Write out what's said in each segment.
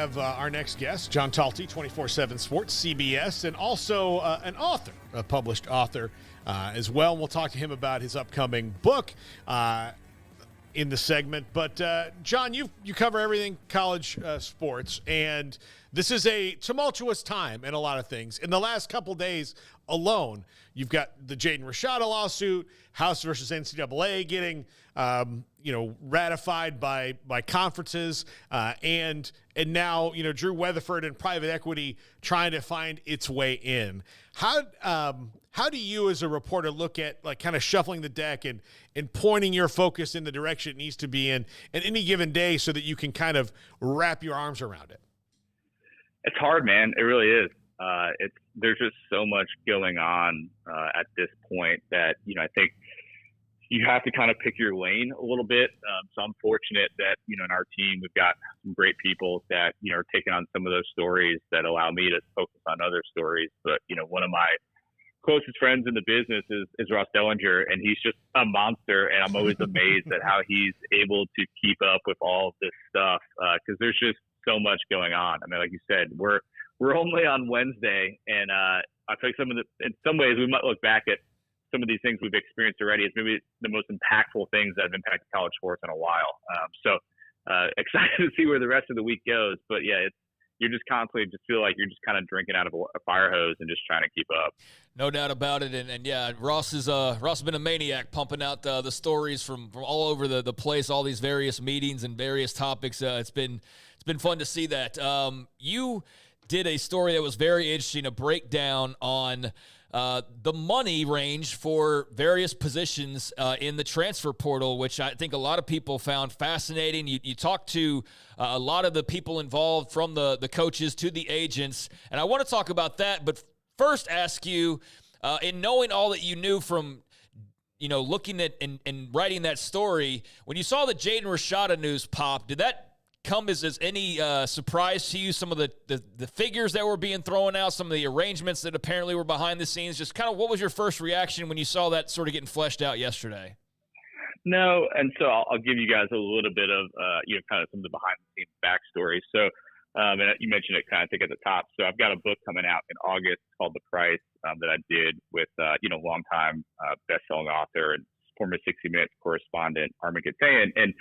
have our next guest, John Talty, 24/7 Sports, CBS, and also an author, a published author as well. We'll talk to him about his upcoming book in the segment. But, John, you cover everything college sports, and this is a tumultuous time in a lot of things. In the last couple days alone, you've got the Jaden Rashada lawsuit, House versus NCAA getting ratified by conferences, and now Drew Weatherford and private equity trying to find its way in. How do you as a reporter look at kind of shuffling the deck and pointing your focus in the direction it needs to be in any given day so that you can kind of wrap your arms around it? It's hard, man. It really is. There's just so much going on at this point that I think you have to kind of pick your lane a little bit. So I'm fortunate that in our team we've got some great people that are taking on some of those stories that allow me to focus on other stories. But one of my closest friends in the business is Ross Dellinger, and he's just a monster. And I'm always amazed at how he's able to keep up with all of this stuff because there's just so much going on. I mean, like you said, we're only on Wednesday, and I think in some ways we might look back at some of these things we've experienced already as maybe the most impactful things that have impacted college sports in a while. So excited to see where the rest of the week goes. But yeah, you just constantly just feel like you're just kind of drinking out of a fire hose and just trying to keep up. No doubt about it. And yeah, Ross has been a maniac pumping out the stories from all over the place, all these various meetings and various topics. It's been fun to see that. You did a story that was very interesting, a breakdown on the money range for various positions in the transfer portal, which I think a lot of people found fascinating. You talked to a lot of the people involved, from the coaches to the agents, and I want to talk about that. But first ask you, in knowing all that you knew from looking at and writing that story, when you saw the Jaden Rashada news pop, did that come as any surprise to you? Some of the figures that were being thrown out, some of the arrangements that apparently were behind the scenes, just kind of what was your first reaction when you saw that sort of getting fleshed out yesterday? No, and so I'll give you guys a little bit of kind of some of the behind the scenes backstory. So and you mentioned it kind of, I think, at the top. So I've got a book coming out in August called The Price that I did with longtime best-selling author and former 60 Minutes correspondent Armin Gatayan. And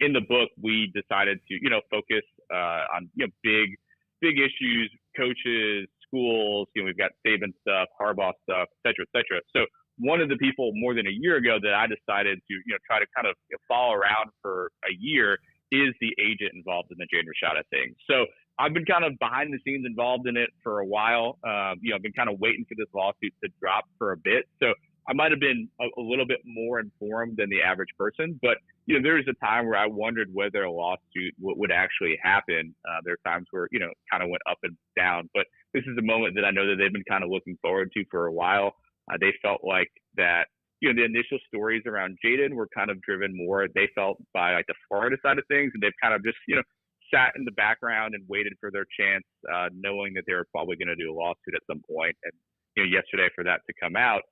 in the book, we decided to focus on big issues, coaches, schools. We've got Saban stuff, Harbaugh stuff, et cetera, et cetera. So one of the people more than a year ago that I decided to try to kind of follow around for a year is the agent involved in the Jaden Rashada thing. So I've been kind of behind the scenes involved in it for a while. I've been kind of waiting for this lawsuit to drop for a bit. So I might have been a little bit more informed than the average person, but there was a time where I wondered whether a lawsuit would actually happen. There are times where it kind of went up and down, but this is a moment that I know that they've been kind of looking forward to for a while. They felt like that the initial stories around Jaden were kind of driven more, they felt, by like the Florida side of things, and they've kind of just sat in the background and waited for their chance, knowing that they were probably going to do a lawsuit at some point. And yesterday, for that to come out,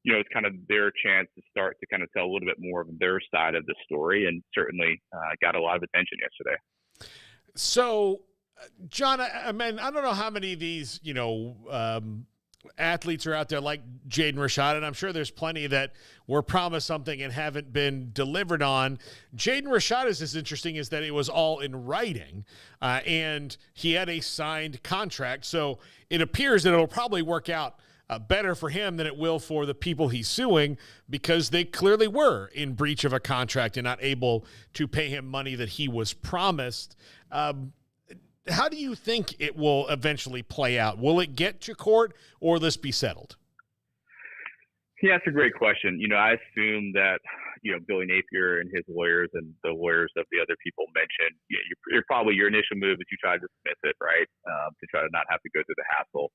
it's kind of their chance to start to kind of tell a little bit more of their side of the story, and certainly got a lot of attention yesterday. So, John, I mean, I don't know how many of these, athletes are out there like Jaden Rashada, and I'm sure there's plenty that were promised something and haven't been delivered on. Jaden Rashada's is interesting is that it was all in writing, and he had a signed contract, so it appears that it'll probably work out better for him than it will for the people he's suing, because they clearly were in breach of a contract and not able to pay him money that he was promised. How do you think it will eventually play out? Will it get to court, or will this be settled? Yeah, that's a great question. I assume that, Billy Napier and his lawyers and the lawyers of the other people mentioned, your initial move is you try to dismiss it, right? To try to not have to go through the hassle.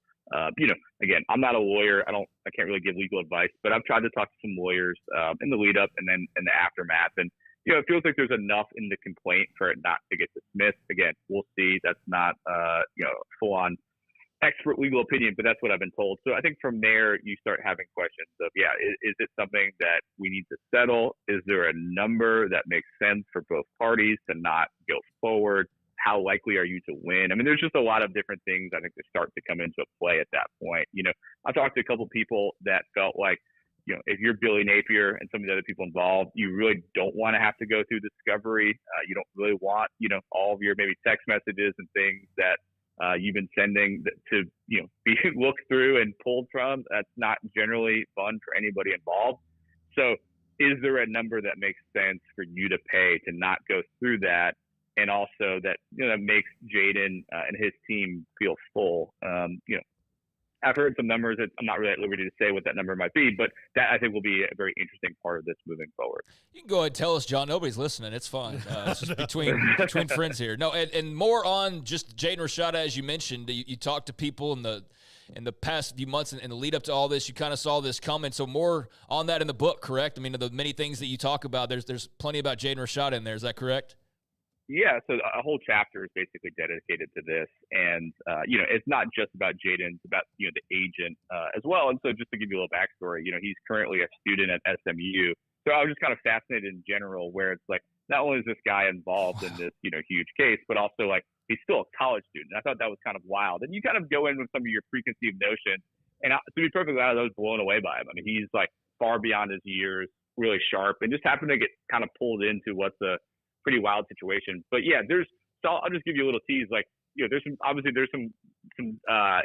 Again, I'm not a lawyer. I can't really give legal advice, but I've tried to talk to some lawyers in the lead up and then in the aftermath. And, it feels like there's enough in the complaint for it not to get dismissed. Again, we'll see. That's not, full on expert legal opinion, but that's what I've been told. So I think from there, you start having questions of, is it something that we need to settle? Is there a number that makes sense for both parties to not go forward? how likely are you to win? I mean, there's just a lot of different things I think that start to come into play at that point. I talked to a couple people that felt like, if you're Billy Napier and some of the other people involved, you really don't want to have to go through discovery. You don't really want, all of your maybe text messages and things that you've been sending to, be looked through and pulled from. That's not generally fun for anybody involved. So is there a number that makes sense for you to pay to not go through that? And also that, that makes Jaden and his team feel full. I've heard some numbers that I'm not really at liberty to say what that number might be, but that I think will be a very interesting part of this moving forward. You can go ahead and tell us, John. Nobody's listening. It's fine. It's just between friends here. No, and more on just Jaden Rashada, as you mentioned. You talked to people in the past few months and the lead up to all this. You kind of saw this coming. So more on that in the book, correct? I mean, the many things that you talk about, there's plenty about Jaden Rashada in there. Is that correct? Yeah, so a whole chapter is basically dedicated to this, and it's not just about Jaden; it's about the agent as well. And so, just to give you a little backstory, he's currently a student at SMU. So I was just kind of fascinated in general, where it's like not only is this guy involved in this huge case, but also like he's still a college student. I thought that was kind of wild, and you kind of go in with some of your preconceived notions. And to be perfectly honest, I was blown away by him. I mean, he's like far beyond his years, really sharp, and just happened to get kind of pulled into what's a pretty wild situation. But yeah, I'll just give you a little tease. Like, there's some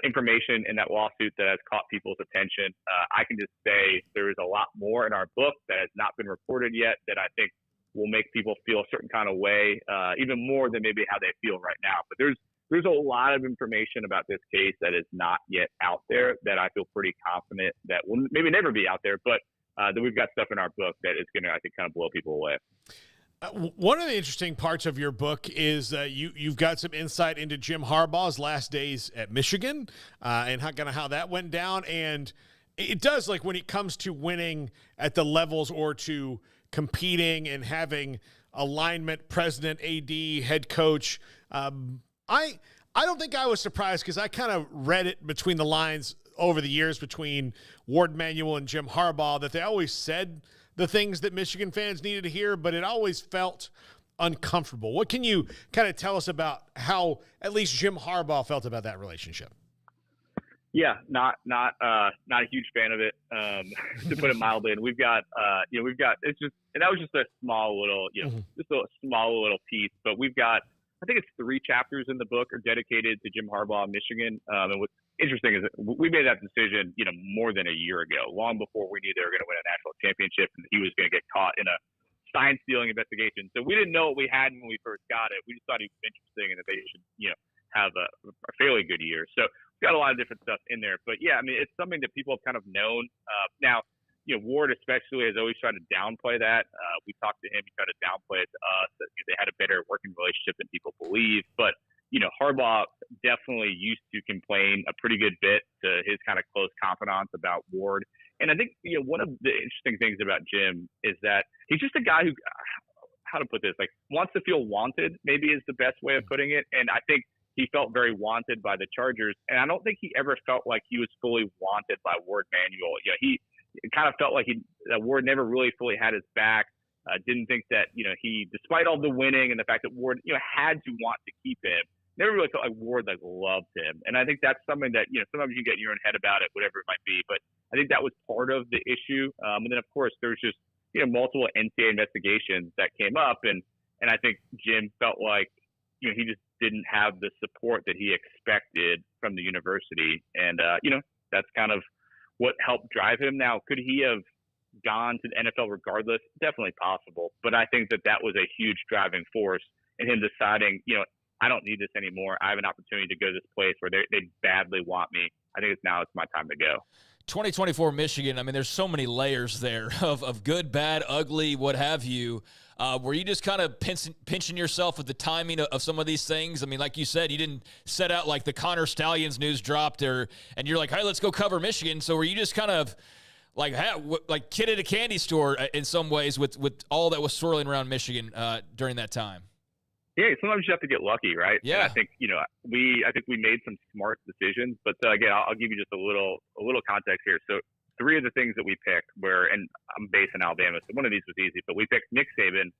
information in that lawsuit that has caught people's attention. I can just say there is a lot more in our book that has not been reported yet that I think will make people feel a certain kind of way, even more than maybe how they feel right now. But there's a lot of information about this case that is not yet out there that I feel pretty confident that will maybe never be out there, but that we've got stuff in our book that is going to, I think, kind of blow people away. One of the interesting parts of your book is you've got some insight into JIm Harbaugh's last days at Michigan and how that went down. And it does, like, when it comes to winning at the levels or to competing and having alignment, president, AD, head coach. I don't think I was surprised because I kind of read it between the lines over the years between Ward Manuel and JIm Harbaugh that they always said the things that Michigan fans needed to hear, but it always felt uncomfortable. What can you kind of tell us about how at least JIm Harbaugh felt about that relationship? Yeah, not a huge fan of it, to put it mildly. And we've got it's just, and that was just a small little, just a small little piece. But we've got, I think it's 3 chapters in the book are dedicated to JIm Harbaugh in Michigan. And what's interesting is that we made that decision, more than a year ago, long before we knew they were going to win a national championship and he was going to get caught in a sign stealing investigation. So we didn't know what we had when we first got it. We just thought he was interesting and that they should, have a fairly good year. So we've got a lot of different stuff in there. But yeah, I mean, it's something that people have kind of known. Now, Ward especially has always tried to downplay that. We talked to him, he tried to downplay it to us, that they had a better working relationship than people believe. But Harbaugh definitely used to complain a pretty good bit to his kind of close confidants about Ward. And I think, one of the interesting things about JIm is that he's just a guy who, how to put this, like wants to feel wanted, maybe is the best way of putting it. And I think he felt very wanted by the Chargers. And I don't think he ever felt like he was fully wanted by Ward Manuel. He kind of felt like that Ward never really fully had his back. Didn't think that, he, despite all the winning and the fact that Ward, had to want to keep him, never really felt like Ward loved him. And I think that's something that, sometimes you get in your own head about it, whatever it might be. But I think that was part of the issue. And then of course there's just, multiple NCAA investigations that came up. And I think JIm felt like, he just didn't have the support that he expected from the university. And, that's kind of what helped drive him. Now, could he have gone to the NFL regardless? Definitely possible. But I think that was a huge driving force in him deciding, I don't need this anymore. I have an opportunity to go to this place where they badly want me. I think it's my time to go. 2024 Michigan, I mean, there's so many layers there of good, bad, ugly, what have you. Were you just kind of pinching yourself with the timing of some of these things? I mean, like you said, you didn't set out like the Connor Stallions news dropped and you're like, hey, let's go cover Michigan. So were you just kind of like kid at a candy store in some ways with all that was swirling around Michigan during that time? Yeah, sometimes you have to get lucky, right? Yeah. And I think we made some smart decisions, but again, I'll give you just a little context here. So 3 of the things that we picked were, and I'm based in Alabama, so one of these was easy, but we picked Nick Saban,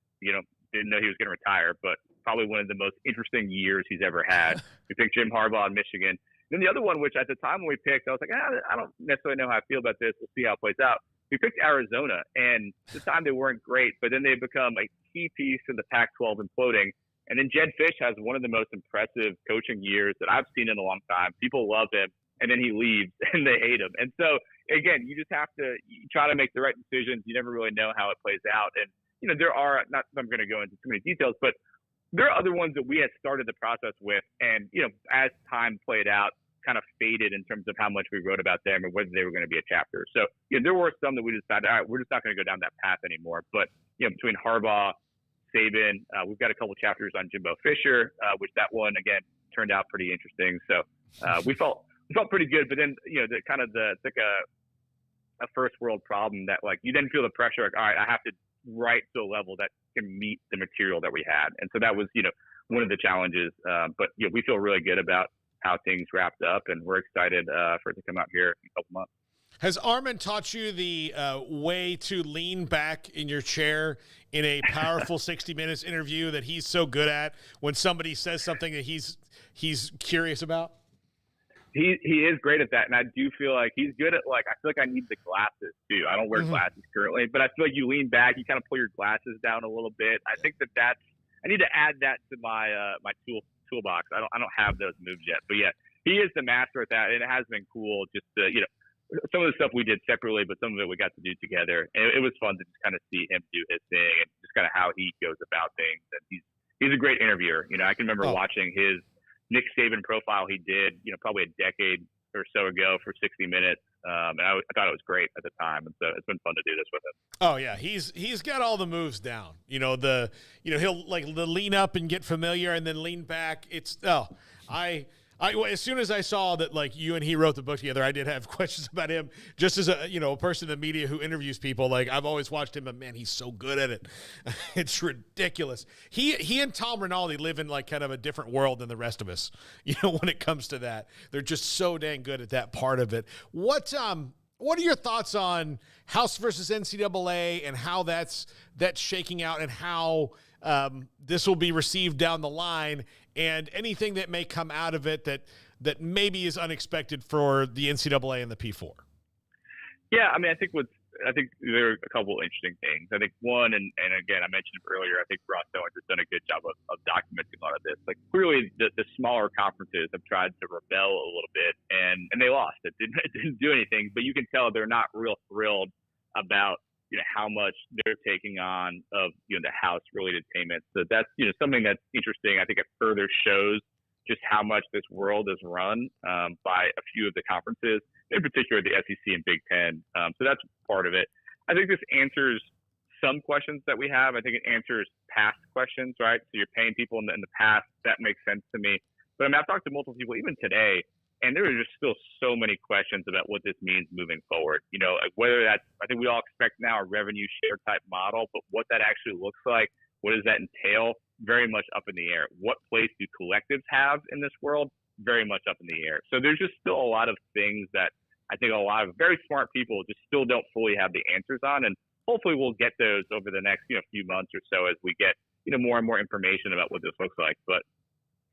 didn't know he was going to retire, but probably one of the most interesting years he's ever had. We picked JIm Harbaugh in Michigan. Then the other one, which at the time when we picked, I was like, I don't necessarily know how I feel about this. We'll see how it plays out. We picked Arizona, and at the time they weren't great, but then they've become a key piece in the Pac-12 imploding. And then Jed Fish has one of the most impressive coaching years that I've seen in a long time. People love him, and then he leaves, and they hate him. And so, again, you just have to try to make the right decisions. You never really know how it plays out. And, there are, not that I'm going to go into too many details, but there are other ones that we had started the process with, and, as time played out, kind of faded in terms of how much we wrote about them or whether they were going to be a chapter. So, there were some that we decided, all right, we're just not going to go down that path anymore. But, between Harbaugh, Saban, we've got a couple chapters on Jimbo Fisher, which that one, again, turned out pretty interesting. So we felt pretty good. But then, it's like a first world problem that, like, you then feel the pressure, like, all right, I have to write to a level that can meet the material that we had. And so that was, one of the challenges. But we feel really good about how things wrapped up, and we're excited for it to come out here in a couple months. Has Armin taught you the way to lean back in your chair in a powerful 60 Minutes interview that he's so good at when somebody says something that he's curious about? He is great at that, and I do feel like he's good at, like, I feel like I need the glasses too. I don't wear glasses currently, but I feel like you lean back, you kind of pull your glasses down a little bit. I think that's I need to add that to my my toolbox. I don't have those moves yet, but yeah, he is the master at that, and it has been cool just to some of the stuff we did separately, but some of it we got to do together. And it was fun to just kind of see him do his thing and just kind of how he goes about things. And he's a great interviewer. I can remember watching his Nick Saban profile he did, probably a decade or so ago for 60 Minutes. And I thought it was great at the time. And so it's been fun to do this with him. Oh yeah. He's got all the moves down, he'll like the lean up and get familiar and then lean back. As soon as I saw that, like, you and he wrote the book together, I did have questions about him just as a person in the media who interviews people. Like, I've always watched him, but man, he's so good at it. It's ridiculous. He and Tom Rinaldi live in, like, kind of a different world than the rest of us, when it comes to that. They're just so dang good at that part of it. What are your thoughts on House versus NCAA and how that's shaking out and how this will be received down the line, and anything that may come out of it that maybe is unexpected for the NCAA and the P4? Yeah, I mean, I think there are a couple of interesting things. I think one, and again, I mentioned earlier, I think Ross Owens has done a good job of documenting a lot of this. Like, clearly the smaller conferences have tried to rebel a little bit, and they lost. It didn't do anything, but you can tell they're not real thrilled about how much they're taking on of the House related payments. So that's something that's interesting. I think it further shows just how much this world is run by a few of the conferences, in particular the SEC and Big Ten. So that's part of it. I think this answers some questions that we have. I think it answers past questions, right? So you're paying people in the past. That makes sense to me. But I mean, I've talked to multiple people even today, and there are just still so many questions about what this means moving forward. Like whether that's, I think we all expect now a revenue share type model, but what that actually looks like, what does that entail? Very much up in the air. What place do collectives have in this world? Very much up in the air. So there's just still a lot of things that I think a lot of very smart people just still don't fully have the answers on. And hopefully we'll get those over the next, few months or so as we get, more and more information about what this looks like. But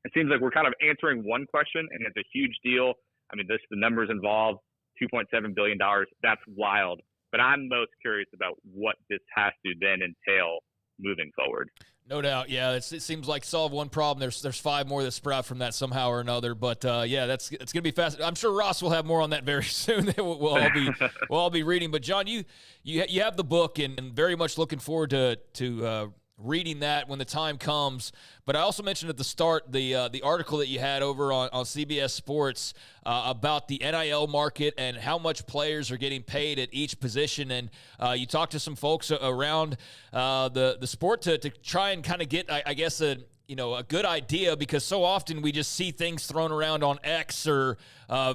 it seems like we're kind of answering one question, and it's a huge deal. I mean, the numbers involved, $2.7 billion. That's wild. But I'm most curious about what this has to then entail moving forward. No doubt. Yeah, it seems like solve one problem. There's five more that sprout from that somehow or another. But yeah, it's going to be fast. I'm sure Ross will have more on that very soon. That we'll all be reading. But John, you have the book, and very much looking forward to reading that when the time comes. But I also mentioned at the start the article that you had over on CBS Sports about the NIL market and how much players are getting paid at each position. And you talked to some folks around the sport to try and kind of get, I guess, a good idea, because so often we just see things thrown around on X or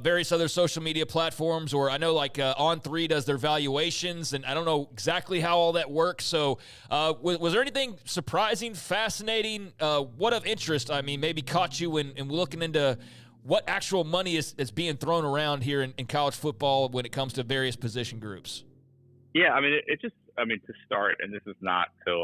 various other social media platforms, or I know like On3 does their valuations, and I don't know exactly how all that works. So was there anything surprising, fascinating, what of interest, I mean, maybe caught you in looking into what actual money is being thrown around here in college football when it comes to various position groups? Yeah, I mean, it just, to start, and this is not to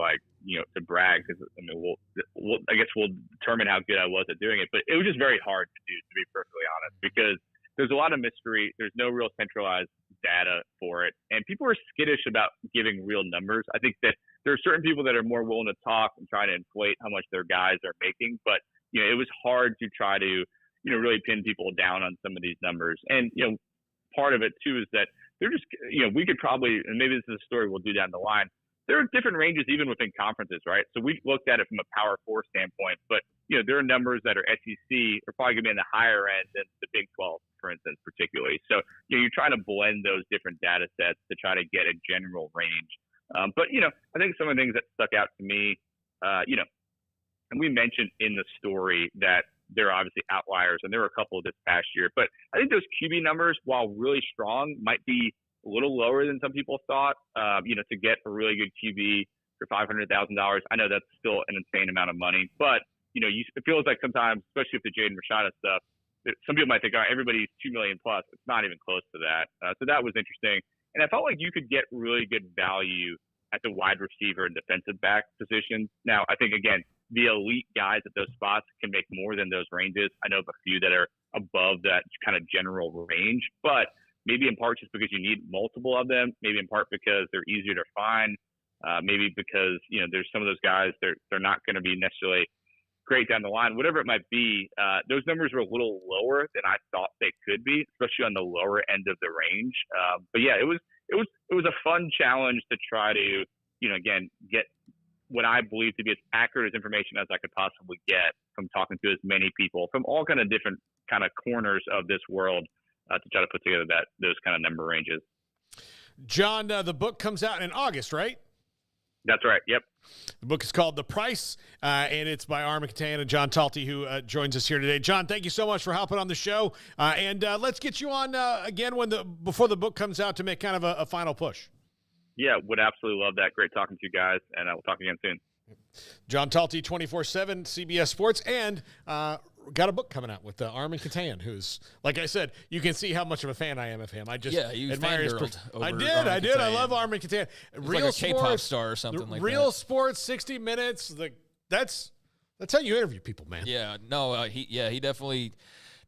to brag, because I guess we'll determine how good I was at doing it, but it was just very hard to do, to be perfectly honest, because there's a lot of mystery. There's no real centralized data for it, and people are skittish about giving real numbers. I think that there are certain people that are more willing to talk and try to inflate how much their guys are making, but it was hard to try to really pin people down on some of these numbers. And part of it too is that they're just we could probably, and maybe this is a story we'll do down the line, there are different ranges even within conferences, right? So we looked at it from a Power 4 standpoint, but there are numbers that are SEC are probably going to be in the higher end than the Big 12, for instance, particularly. So you're trying to blend those different data sets to try to get a general range. But I think some of the things that stuck out to me, and we mentioned in the story that there are obviously outliers, and there were a couple this past year. But I think those QB numbers, while really strong, might be a little lower than some people thought. To get a really good QB for $500,000, I know that's still an insane amount of money. But it feels like sometimes, especially with the Jaden Rashada stuff, some people might think, all right, everybody's $2 million plus. It's not even close to that. So that was interesting. And I felt like you could get really good value at the wide receiver and defensive back positions. Now, I think, again, the elite guys at those spots can make more than those ranges. I know of a few that are above that kind of general range, but maybe in part just because you need multiple of them, maybe in part because they're easier to find, maybe because, there's some of those guys, they're not going to be necessarily great down the line, whatever it might be. Those numbers were a little lower than I thought they could be, especially on the lower end of the range. But yeah, it was a fun challenge to try to, again, get what I believe to be as accurate as information as I could possibly get from talking to as many people from all kind of different kind of corners of this world to try to put together those kind of number ranges. John, the book comes out in August, right? That's right. Yep. The book is called The Price, and it's by Armin Katan and John Talty, who joins us here today. John, thank you so much for hopping on the show, and let's get you on again before the book comes out to make kind of a final push. Yeah, would absolutely love that. Great talking to you guys, and we'll talk again soon. John Talty, 24/7, CBS Sports, and got a book coming out with Armin Katan, who's, like I said, you can see how much of a fan I am of him. I just admire his I did. I love Armin Katan. Real like a K-pop star or something like that. Real Sports, 60 Minutes. That's how you interview people, man. Yeah, no, he definitely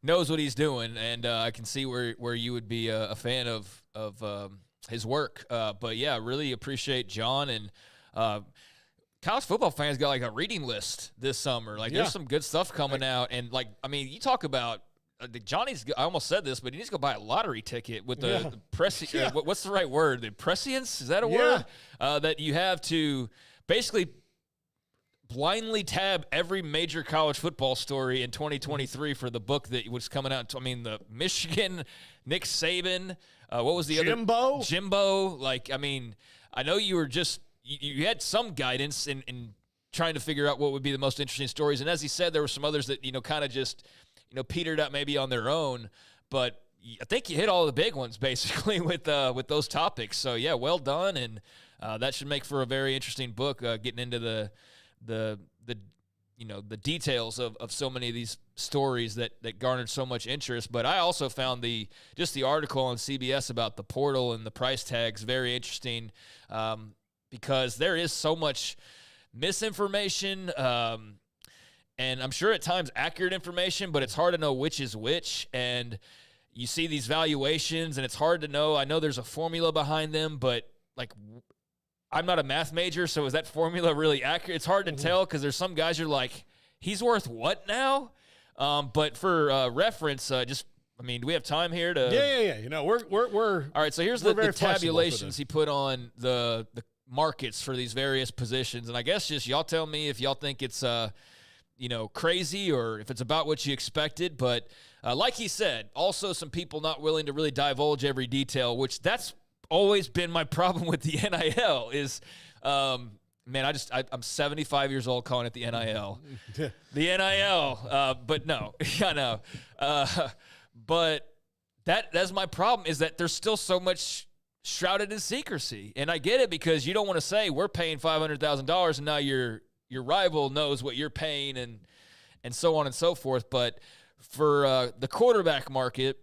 knows what he's doing, and I can see where you would be a fan of his work. But yeah, really appreciate John, and college football fans got like a reading list this summer. Like there's some good stuff coming out. And you talk about Johnny's, I almost said this, but he needs to go buy a lottery ticket with the what's the right word? The prescience? Is that a word? That you have to basically blindly tab every major college football story in 2023 for the book that was coming out. The Michigan, Nick Saban, what was the other? Jimbo. I know you were just, you had some guidance in trying to figure out what would be the most interesting stories. And as he said, there were some others that, kind of just, petered out maybe on their own. But I think you hit all the big ones basically with those topics. So yeah, well done. And that should make for a very interesting book, getting into the details of so many of these stories that garnered so much interest. But I also found the article on CBS about the portal and the price tags very interesting, because there is so much misinformation, and I'm sure at times accurate information, but it's hard to know which is which. And you see these valuations, and it's hard to know. I know there's a formula behind them, but I'm not a math major, so is that formula really accurate? It's hard to tell, because there's some guys you're like, he's worth what now? But for reference, do we have time here to? Yeah. We're all right. So here's the tabulations he put on the markets for these various positions, and I guess just y'all tell me if y'all think it's crazy or if it's about what you expected. But like he said, also some people not willing to really divulge every detail, which that's always been my problem with the NIL is, I'm 75 years old calling it the NIL. The NIL, but no, I know. But that's my problem, is that there's still so much shrouded in secrecy. And I get it, because you don't want to say we're paying $500,000 and now your rival knows what you're paying and so on and so forth. But for the quarterback market,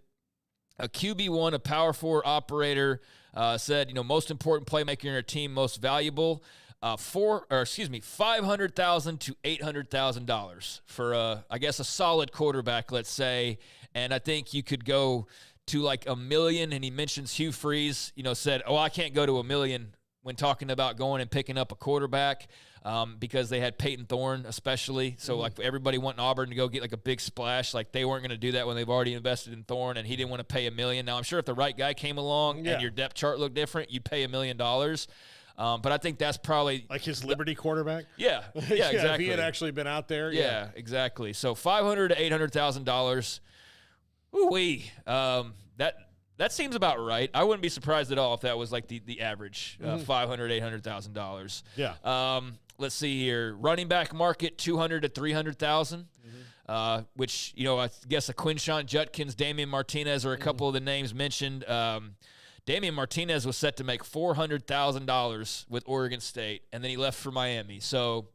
a QB1, a Power 4 operator, said, most important playmaker in your team, most valuable, $500,000 to $800,000 for, I guess, a solid quarterback, let's say. And I think you could go to like $1 million. And he mentions Hugh Freeze, said, I can't go to $1 million when talking about going and picking up a quarterback. Because they had Peyton Thorne especially. So, like, everybody wanting Auburn to go get, like, a big splash. Like, they weren't going to do that when they've already invested in Thorne, and he didn't want to pay $1 million. Now, I'm sure if the right guy came along and your depth chart looked different, you'd pay $1 million. But I think that's probably – like his Liberty quarterback? Yeah, exactly. If he had actually been out there. Yeah, exactly. So, $500,000 to $800,000. Ooh-wee. That seems about right. I wouldn't be surprised at all if that was like the average, $500,000, $800,000. Yeah. Let's see here. Running back market, $200,000 to $300,000, which, I guess a Quinshon Judkins, Damian Martinez are a couple of the names mentioned. Damian Martinez was set to make $400,000 with Oregon State, and then he left for Miami. So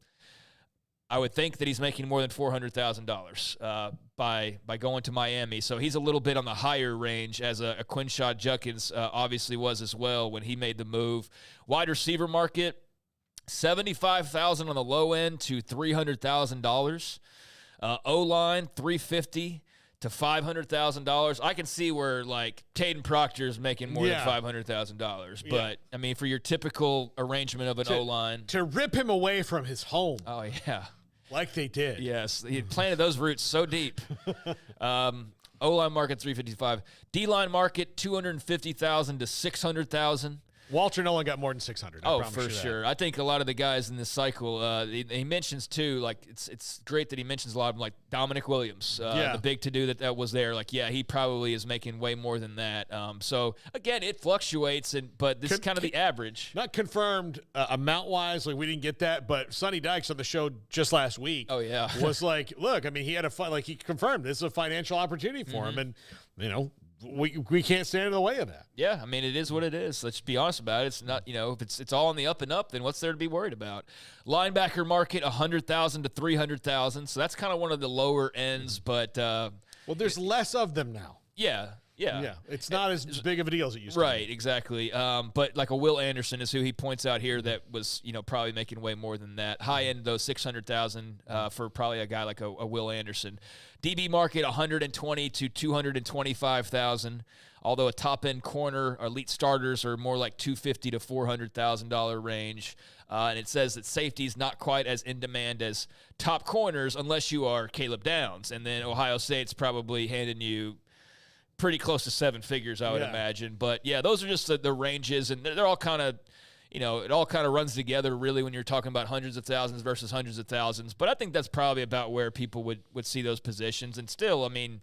I would think that he's making more than $400,000 by going to Miami. So he's a little bit on the higher range, as a Quinshon Judkins obviously was as well when he made the move. Wide receiver market, $75,000 on the low end to $300,000. O-line, $350,000 to $500,000. I can see where, like, Caden Proctor is making more than $500,000. But, I mean, for your typical arrangement of an O-line. To rip him away from his home. Oh, yeah. Like they did. Yes. He planted those roots so deep. O-line market, $355,000. D-line market, $250,000 to $600,000. Walter Nolan got more than 600. Oh, for sure. I think a lot of the guys in this cycle, he mentions too, like, it's great that he mentions a lot of them, like Dominic Williams, the big to-do that was there. Like, he probably is making way more than that. So, again, it fluctuates, but this is kind of the average. Not confirmed amount-wise, like we didn't get that, but Sonny Dykes on the show just last week was like, look, I mean, he had he confirmed this is a financial opportunity for him, and, we can't stand in the way of that. Yeah, I mean, it is what it is. Let's be honest about it. It's not, if it's all on the up and up, then what's there to be worried about? Linebacker market, $100,000 to $300,000. So that's kind of one of the lower ends, but well, there's less of them now. Yeah. It's not as big of a deal as it used to be. Right, exactly. But like a Will Anderson is who he points out here that was, probably making way more than that. High end, though, $600,000 for probably a guy like a Will Anderson. DB market, $120,000 to $225,000. Although a top end corner, elite starters are more like $250,000 to $400,000 range. And it says that safety is not quite as in demand as top corners unless you are Caleb Downs. And then Ohio State's probably handing you pretty close to seven figures, I would imagine. But, those are just the ranges, and they're all kind of, it all kind of runs together, really, when you're talking about hundreds of thousands versus hundreds of thousands. But I think that's probably about where people would see those positions. And still, I mean,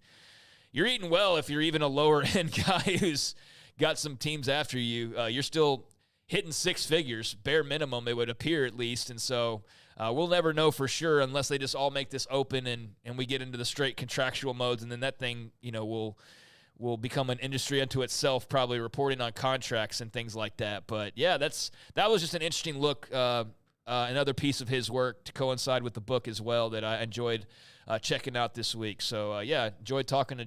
you're eating well if you're even a lower-end guy who's got some teams after you. You're still hitting six figures, bare minimum, it would appear at least. And so we'll never know for sure unless they just all make this open and we get into the straight contractual modes, and then that thing, will become an industry unto itself, probably reporting on contracts and things like that. But, that was just an interesting look, another piece of his work to coincide with the book as well that I enjoyed checking out this week. So, enjoyed talking to